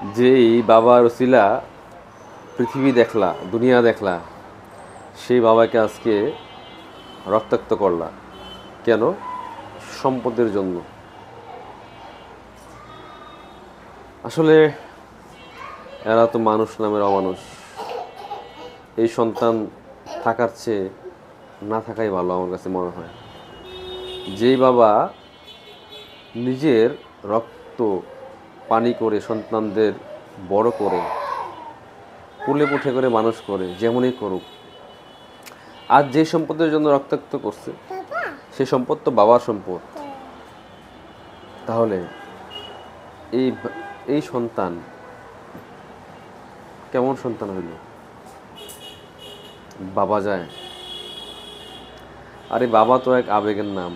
যেই বাবার উসিলা পৃথিবী দেখলা, দুনিয়া দেখলা, সেই বাবাকে আজকে রক্তাক্ত করলা কেন? সম্পদের জন্য। আসলে এরা তো মানুষ নামের অমানুষ। এই সন্তান থাকার চেয়ে না থাকাই ভালো আমার কাছে মনে হয়। যেই বাবা নিজের রক্ত পানি করে সন্তানদের বড় করে কোলে পিঠে করে মানুষ করে, যেমনই করুক, আজ যে সম্পদের জন্য রক্তাক্ত করছে সেই সম্পদ তো বাবার সম্পদ। তাহলে এই এই সন্তান কেমন সন্তান হইল? বাবা যায়, আরে বাবা তো এক আবেগের নাম।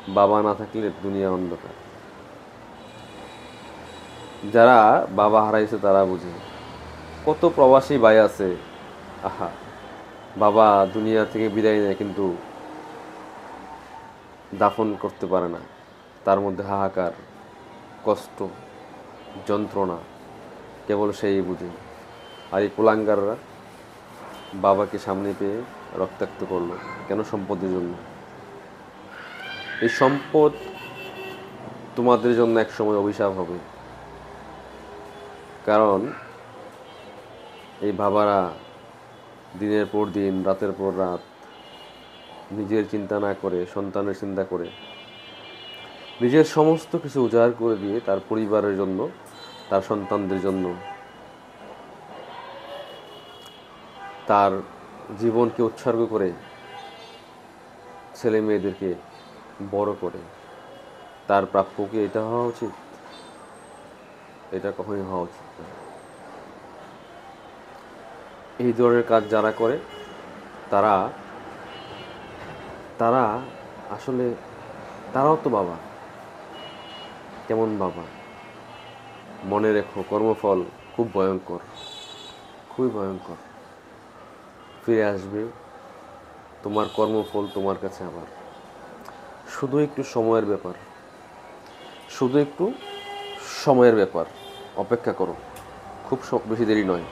বাবা না থাকলে দুনিয়া অন্ধকার। যারা বাবা হারাইছে তারা বুঝে। কত প্রবাসী ভাই আছে, আহা, বাবা দুনিয়া থেকে বিদায় নেয় কিন্তু দাফন করতে পারে না। তার মধ্যে হাহাকার, কষ্ট, যন্ত্রণা কেবল সেই বুঝে। আর এই কুলাঙ্গাররা বাবাকে সামনে পেয়ে রক্তাক্ত করলো কেন? সম্পদের জন্য। এই সম্পদ তোমাদের জন্য এক সময় অভিশাপ হবে। কারণ এই বাবারা দিনের পর দিন, রাতের পর রাত নিজের চিন্তা না করে সন্তানের চিন্তা করে নিজের সমস্ত কিছু উজাড় করে দিয়ে তার পরিবারের জন্য, তার সন্তানদের জন্য তার জীবনকে উৎসর্গ করে ছেলে মেয়েদেরকে বড় করে। তার প্রাপ্য কি এটা হওয়া উচিত? এটা কখনোই হওয়া উচিত না। এই ধরনের কাজ যারা করে তারা তারা আসলে তারাও তো বাবা। কেমন বাবা? মনে রেখো, কর্মফল খুব ভয়ঙ্কর, খুবই ভয়ঙ্কর। ফিরে আসবে তোমার কর্মফল তোমার কাছে আবার। শুধু একটু সময়ের ব্যাপার, শুধু একটু সময়ের ব্যাপার। অপেক্ষা করো, খুব বেশি দেরি নয়।